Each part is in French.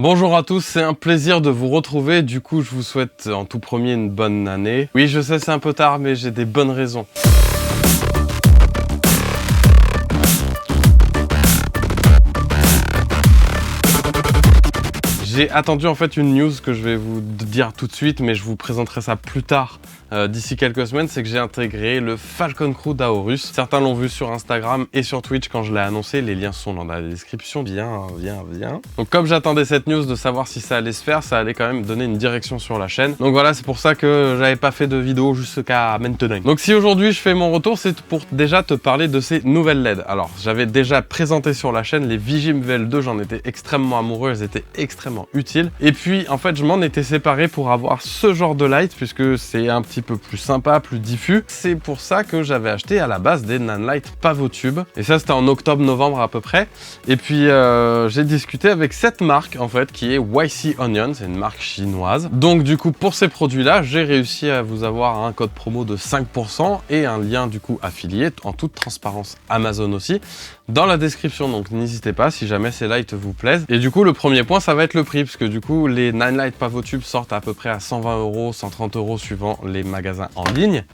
Bonjour à tous, c'est un plaisir de vous retrouver. Du coup, je vous souhaite en tout premier une bonne année. Oui, je sais, c'est un peu tard, mais j'ai des bonnes raisons. J'ai attendu en fait une news que je vais vous dire tout de suite, mais je vous présenterai ça plus tard. D'ici quelques semaines, c'est que j'ai intégré le Falcon Crew d'Aorus. Certains l'ont vu sur Instagram et sur Twitch quand je l'ai annoncé. Les liens sont dans la description. Viens. Donc comme j'attendais cette news de savoir si ça allait se faire, ça allait quand même donner une direction sur la chaîne. Donc voilà, c'est pour ça que j'avais pas fait de vidéo jusqu'à maintenant. Donc si aujourd'hui je fais mon retour, c'est pour déjà te parler de ces nouvelles LED. Alors j'avais déjà présenté sur la chaîne les Vigim VL2, j'en étais extrêmement amoureux, elles étaient extrêmement utiles. Et puis en fait je m'en étais séparé pour avoir ce genre de light, puisque c'est un petit peu plus sympa, plus diffus. C'est pour ça que j'avais acheté à la base des Nanlite Pavotube. Et ça c'était en octobre-novembre à peu près. Et puis j'ai discuté avec cette marque en fait qui est YC Onion, c'est une marque chinoise. Donc du coup pour ces produits là, j'ai réussi à vous avoir un code promo de 5% et un lien du coup affilié en toute transparence Amazon aussi dans la description. Donc n'hésitez pas si jamais ces lights vous plaisent. Et du coup le premier point ça va être le prix, parce que du coup les Nanlite Pavotube sortent à peu près à 120 €, 130 € suivant les magasins en ligne.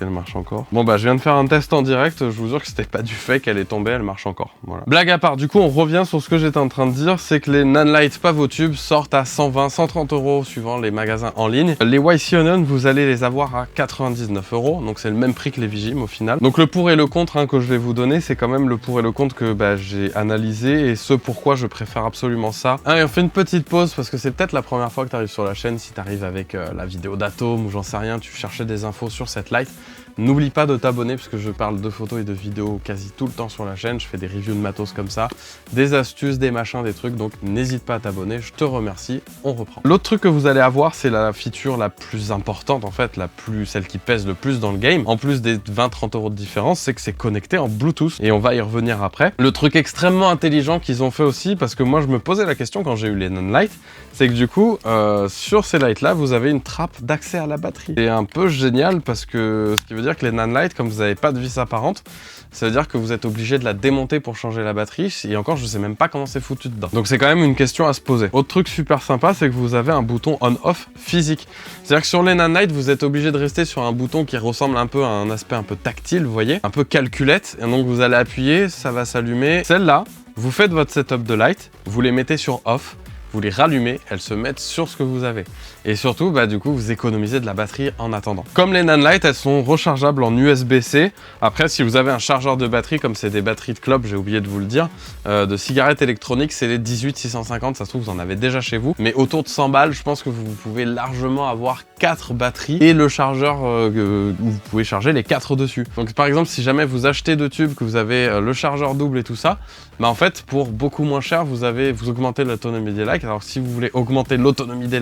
Elle marche encore. Bon bah je viens de faire un test en direct, je vous jure que c'était pas du fake, elle est tombée, elle marche encore. Voilà. Blague à part, du coup on revient sur ce que j'étais en train de dire, c'est que les Nanlite Pavotube sortent à 120, 130 € suivant les magasins en ligne. Les YC Onion, vous allez les avoir à 99 €, donc c'est le même prix que les Vigim au final. Donc le pour et le contre que je vais vous donner, c'est quand même le pour et le contre que j'ai analysé et ce pourquoi je préfère absolument ça. Et on fait une petite pause parce que c'est peut-être la première fois que tu arrives sur la chaîne, si tu arrives avec la vidéo d'Atom ou j'en sais rien, tu cherchais des infos sur cette light. N'oublie pas de t'abonner parce que je parle de photos et de vidéos quasi tout le temps sur la chaîne. Je fais des reviews de matos comme ça, des astuces, des machins, des trucs. Donc n'hésite pas à t'abonner, je te remercie. On reprend. L'autre truc que vous allez avoir, c'est la feature la plus importante en fait, celle qui pèse le plus dans le game. En plus des 20-30 € de différence, c'est que c'est connecté en Bluetooth et on va y revenir après. Le truc extrêmement intelligent qu'ils ont fait aussi, parce que moi je me posais la question quand j'ai eu les Nanlite, c'est que du coup sur ces lights là, vous avez une trappe d'accès à la batterie. C'est un peu génial parce que ce qui veut dire que les Nanlite, comme vous n'avez pas de vis apparente, ça veut dire que vous êtes obligé de la démonter pour changer la batterie, et encore je sais même pas comment c'est foutu dedans. Donc c'est quand même une question à se poser. Autre truc super sympa, c'est que vous avez un bouton on-off physique. C'est-à-dire que sur les Nanlite, vous êtes obligé de rester sur un bouton qui ressemble un peu à un aspect un peu tactile, vous voyez, un peu calculette, et donc vous allez appuyer, ça va s'allumer. Celle-là, vous faites votre setup de light, vous les mettez sur off, vous les rallumez, elles se mettent sur ce que vous avez. Et surtout, du coup, vous économisez de la batterie en attendant. Comme les Nanlite, elles sont rechargeables en USB-C. Après, si vous avez un chargeur de batterie, comme c'est des batteries de clope, j'ai oublié de vous le dire, de cigarettes électroniques, c'est les 18650, ça se trouve, vous en avez déjà chez vous. Mais autour de 100 balles, je pense que vous pouvez largement avoir 4 batteries et le chargeur où vous pouvez charger les 4 dessus. Donc par exemple, si jamais vous achetez 2 tubes, que vous avez le chargeur double et tout ça, en fait, pour beaucoup moins cher, vous augmentez l'autonomie des lights. Alors si vous voulez augmenter l'autonomie des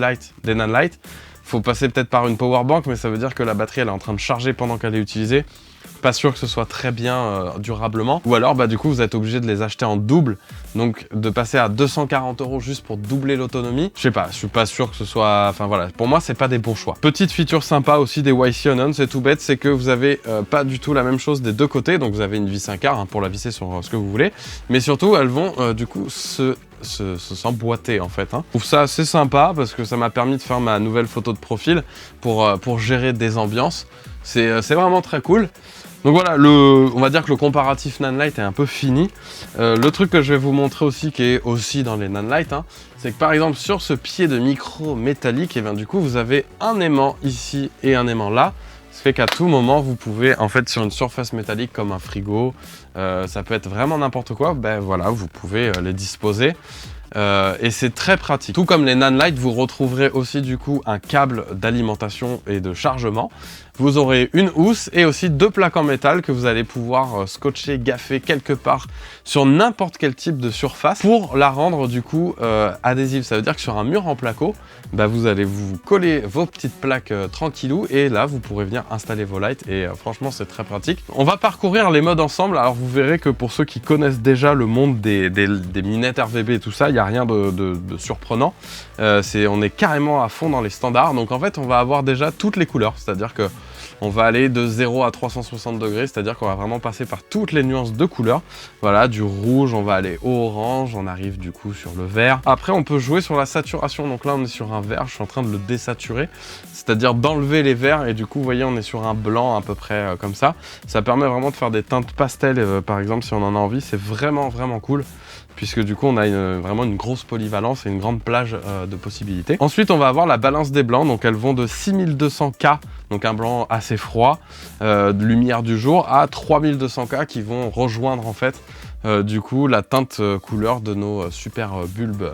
Nanlite, faut passer peut-être par une power bank, mais ça veut dire que la batterie elle est en train de charger pendant qu'elle est utilisée. Pas sûr que ce soit très bien durablement. Ou alors du coup vous êtes obligé de les acheter en double, donc de passer à 240 € juste pour doubler l'autonomie. Je sais pas, je suis pas sûr que ce soit... Enfin voilà, pour moi c'est pas des bons choix. Petite feature sympa aussi des YC Onion, c'est tout bête, c'est que vous avez pas du tout la même chose des deux côtés, donc vous avez une vis 1/4 pour la visser sur ce que vous voulez, mais surtout elles vont du coup s'emboîter en fait. Je trouve ça assez sympa parce que ça m'a permis de faire ma nouvelle photo de profil pour gérer des ambiances. C'est vraiment très cool. Donc voilà, on va dire que le comparatif Nanlite est un peu fini. Le truc que je vais vous montrer aussi, qui est aussi dans les Nanlite, c'est que par exemple sur ce pied de micro métallique, et bien du coup vous avez un aimant ici et un aimant là. Ce fait qu'à tout moment vous pouvez, en fait sur une surface métallique comme un frigo, ça peut être vraiment n'importe quoi, voilà, vous pouvez les disposer. Et c'est très pratique. Tout comme les Nanlite, vous retrouverez aussi du coup un câble d'alimentation et de chargement. Vous aurez une housse et aussi 2 plaques en métal que vous allez pouvoir scotcher, gaffer quelque part sur n'importe quel type de surface pour la rendre du coup adhésive. Ça veut dire que sur un mur en placo, vous allez vous coller vos petites plaques tranquillou et là vous pourrez venir installer vos lights et franchement c'est très pratique. On va parcourir les modes ensemble. Alors vous verrez que pour ceux qui connaissent déjà le monde des minettes RVB et tout ça, il n'y a rien de surprenant. On est carrément à fond dans les standards. Donc en fait on va avoir déjà toutes les couleurs, c'est à dire que On va aller de 0 à 360 degrés, c'est-à-dire qu'on va vraiment passer par toutes les nuances de couleurs. Voilà, du rouge, on va aller au orange, on arrive du coup sur le vert. Après, on peut jouer sur la saturation. Donc là, on est sur un vert, je suis en train de le désaturer, c'est-à-dire d'enlever les verts. Et du coup, vous voyez, on est sur un blanc à peu près comme ça. Ça permet vraiment de faire des teintes pastel, par exemple, si on en a envie. C'est vraiment cool, puisque du coup on a vraiment une grosse polyvalence et une grande plage de possibilités. Ensuite on va avoir la balance des blancs, donc elles vont de 6200K, donc un blanc assez froid, de lumière du jour, à 3200K qui vont rejoindre en fait du coup la teinte couleur de nos super bulbes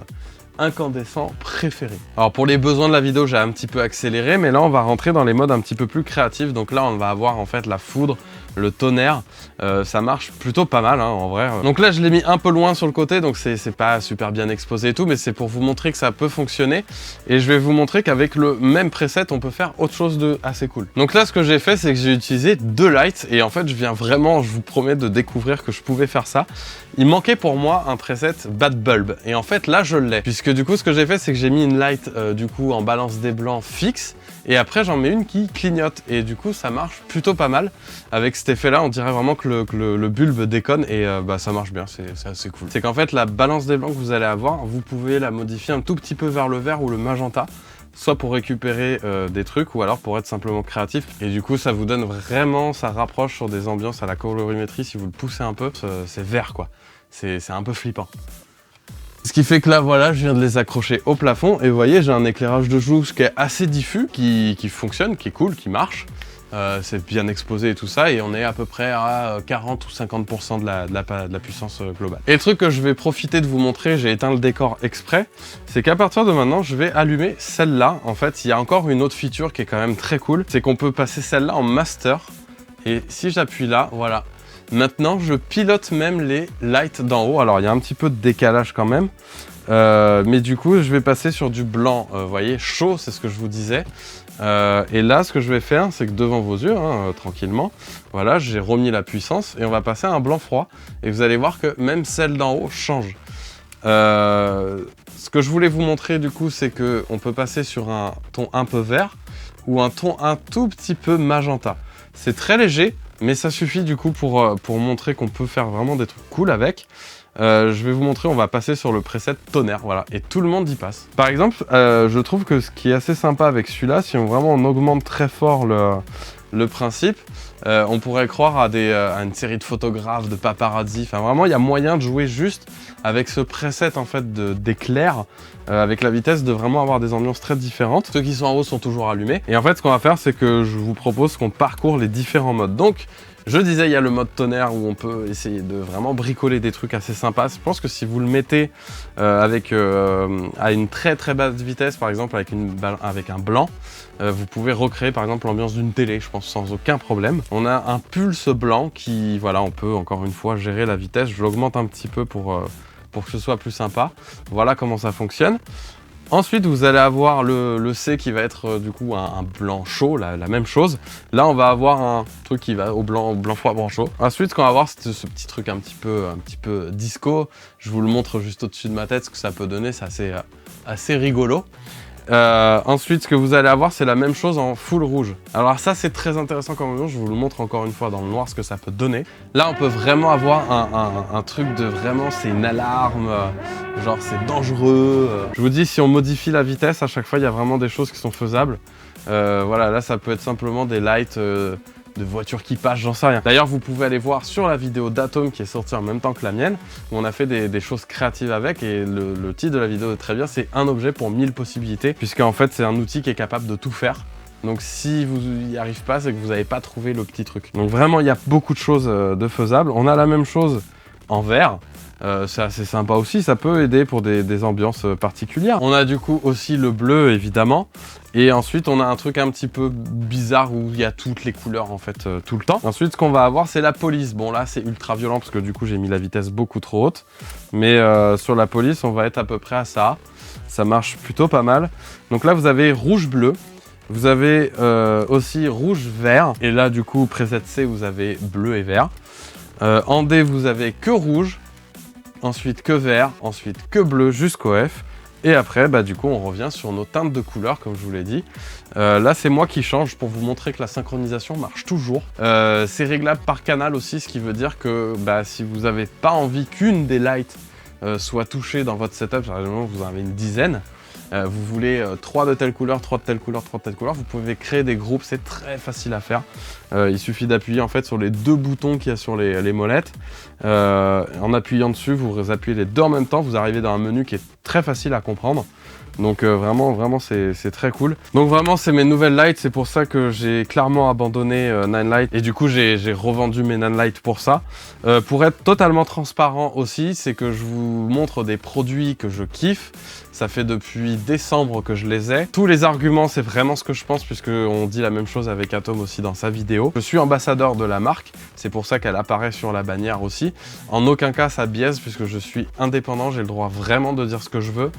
incandescents préférés. Alors pour les besoins de la vidéo, j'ai un petit peu accéléré, mais là on va rentrer dans les modes un petit peu plus créatifs. Donc là on va avoir en fait la foudre, le tonnerre, ça marche plutôt pas mal hein, en vrai. Donc là je l'ai mis un peu loin sur le côté, donc c'est pas super bien exposé et tout, mais c'est pour vous montrer que ça peut fonctionner. Et je vais vous montrer qu'avec le même preset, on peut faire autre chose de assez cool. Donc là ce que j'ai fait, c'est que j'ai utilisé 2 lights, et en fait je viens vraiment, je vous promets, de découvrir que je pouvais faire ça. Il manquait pour moi un preset Bad Bulb, et en fait là je l'ai, puisque du coup ce que j'ai fait, c'est que j'ai mis une light du coup en balance des blancs fixe, et après j'en mets une qui clignote, et du coup ça marche plutôt pas mal. Avec cet effet là, on dirait vraiment que le bulbe déconne, et ça marche bien, c'est assez cool. C'est qu'en fait la balance des blancs que vous allez avoir, vous pouvez la modifier un tout petit peu vers le vert ou le magenta, soit pour récupérer des trucs, ou alors pour être simplement créatif. Et du coup ça vous donne vraiment, ça rapproche sur des ambiances à la colorimétrie. Si vous le poussez un peu, c'est vert quoi, c'est un peu flippant. Ce qui fait que là, voilà, je viens de les accrocher au plafond, et vous voyez, j'ai un éclairage de joue qui est assez diffus, qui fonctionne, qui est cool, qui marche. C'est bien exposé et tout ça, et on est à peu près à 40 ou 50% de la puissance globale. Et le truc que je vais profiter de vous montrer, j'ai éteint le décor exprès, c'est qu'à partir de maintenant, je vais allumer celle-là. En fait, il y a encore une autre feature qui est quand même très cool, c'est qu'on peut passer celle-là en master, et si j'appuie là, voilà. Maintenant, je pilote même les lights d'en haut. Alors, il y a un petit peu de décalage quand même. Mais du coup, je vais passer sur du blanc, vous voyez, chaud, c'est ce que je vous disais. Et là, ce que je vais faire, c'est que devant vos yeux, hein, tranquillement, voilà, j'ai remis la puissance, et on va passer à un blanc froid. Et vous allez voir que même celle d'en haut change. Ce que je voulais vous montrer, du coup, c'est qu'on peut passer sur un ton un peu vert, ou un ton un tout petit peu magenta. C'est très léger, mais ça suffit du coup pour montrer qu'on peut faire vraiment des trucs cool avec. Je vais vous montrer, on va passer sur le preset tonnerre, voilà, et tout le monde y passe. Par exemple, je trouve que ce qui est assez sympa avec celui-là, si on augmente très fort le principe, on pourrait croire à une série de photographes, de paparazzi. Enfin vraiment, il y a moyen de jouer juste avec ce preset en fait d'éclair, avec la vitesse, de vraiment avoir des ambiances très différentes. Ceux qui sont en haut sont toujours allumés. Et en fait, ce qu'on va faire, c'est que je vous propose qu'on parcourt les différents modes. Donc, je disais, il y a le mode tonnerre où on peut essayer de vraiment bricoler des trucs assez sympas. Je pense que si vous le mettez à une très basse vitesse, par exemple avec un blanc, vous pouvez recréer par exemple l'ambiance d'une télé, je pense, sans aucun problème. On a un pulse blanc qui, voilà, on peut encore une fois gérer la vitesse. Je l'augmente un petit peu pour que ce soit plus sympa. Voilà comment ça fonctionne. Ensuite, vous allez avoir le C qui va être du coup un blanc chaud, la même chose. Là, on va avoir un truc qui va au blanc froid, blanc chaud. Ensuite, ce qu'on va avoir, c'est ce petit truc un petit peu disco. Je vous le montre juste au-dessus de ma tête, ce que ça peut donner, c'est assez rigolo. Ensuite, ce que vous allez avoir, c'est la même chose en full rouge. Alors ça, c'est très intéressant comme ambiance. Je vous le montre encore une fois dans le noir, ce que ça peut donner. Là, on peut vraiment avoir un truc de vraiment, c'est une alarme, genre c'est dangereux. Je vous dis, si on modifie la vitesse, à chaque fois, il y a vraiment des choses qui sont faisables. Voilà, là, ça peut être simplement des lights de voitures qui passent, j'en sais rien. D'ailleurs, vous pouvez aller voir sur la vidéo d'Atom qui est sortie en même temps que la mienne, où on a fait des choses créatives avec, et le titre de la vidéo est très bien, c'est un objet pour 1000 possibilités, puisqu'en fait, c'est un outil qui est capable de tout faire. Donc si vous n'y arrivez pas, c'est que vous n'avez pas trouvé le petit truc. Donc vraiment, il y a beaucoup de choses de faisables. On a la même chose en vert. C'est assez sympa aussi, ça peut aider pour des ambiances particulières. On a du coup aussi le bleu évidemment, et ensuite on a un truc un petit peu bizarre où il y a toutes les couleurs en fait tout le temps. Ensuite ce qu'on va avoir, c'est la police. Bon là c'est ultra violent parce que du coup j'ai mis la vitesse beaucoup trop haute, mais sur la police on va être à peu près à ça. Ça marche plutôt pas mal. Donc là vous avez rouge-bleu. Vous avez aussi rouge-vert, et là du coup preset C vous avez bleu et vert. En D vous avez que rouge, ensuite que vert, ensuite que bleu jusqu'au F, Et après, bah, du coup, on revient sur nos teintes de couleurs, comme je vous l'ai dit. Là, c'est moi qui change pour vous montrer que la synchronisation marche toujours. C'est réglable par canal aussi, ce qui veut dire que bah, si vous n'avez pas envie qu'une des lights soit touchée dans votre setup, par exemple, vous en avez une dizaine, vous voulez 3 de telle couleur, 3 de telle couleur, 3 de telle couleur, vous pouvez créer des groupes, c'est très facile à faire. Il suffit d'appuyer en fait sur les 2 boutons qu'il y a sur les molettes. En appuyant dessus, vous appuyez les 2 en même temps, vous arrivez dans un menu qui est très facile à comprendre. Donc vraiment c'est très cool. Donc vraiment c'est mes nouvelles lights, c'est pour ça que j'ai clairement abandonné Nanlite et du coup j'ai revendu mes Nanlite pour ça. Pour être totalement transparent aussi, c'est que je vous montre des produits que je kiffe. Ça fait depuis décembre que je les ai. Tous les arguments, c'est vraiment ce que je pense, puisqu'on dit la même chose avec Atom aussi dans sa vidéo. Je suis ambassadeur de la marque, c'est pour ça qu'elle apparaît sur la bannière aussi. En aucun cas, ça biaise, puisque je suis indépendant, j'ai le droit vraiment de dire ce que je veux,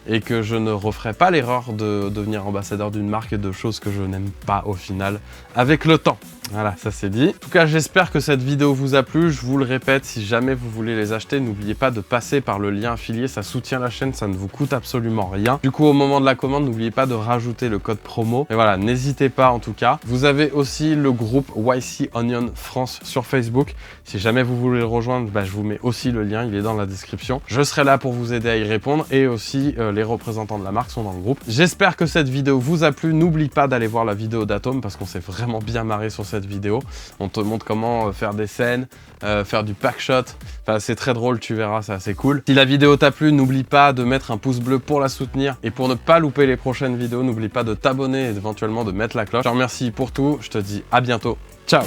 et que je ne referai pas l'erreur de devenir ambassadeur d'une marque et de choses que je n'aime pas au final, avec le temps. Voilà, ça c'est dit. En tout cas, j'espère que cette vidéo vous a plu. Je vous le répète, si jamais vous voulez les acheter, n'oubliez pas de passer par le lien affilié. Ça soutient la chaîne, ça ne vous coûte absolument rien. Du coup, au moment de la commande, n'oubliez pas de rajouter le code promo. Et voilà, n'hésitez pas en tout cas. Vous avez aussi le groupe YC Onion France sur Facebook. Si jamais vous voulez le rejoindre, bah, je vous mets aussi le lien, il est dans la description. Je serai là pour vous aider à y répondre. Et aussi, les représentants de la marque sont dans le groupe. J'espère que cette vidéo vous a plu. N'oublie pas d'aller voir la vidéo d'Atom parce qu'on s'est vraiment bien marré sur cette vidéo. On te montre comment faire des scènes, faire du pack shot. Enfin, c'est très drôle, tu verras, c'est assez cool. Si la vidéo t'a plu, n'oublie pas de mettre un pouce bleu pour la soutenir. Et pour ne pas louper les prochaines vidéos, n'oublie pas de t'abonner et éventuellement de mettre la cloche. Je te remercie pour tout, je te dis à bientôt. Ciao!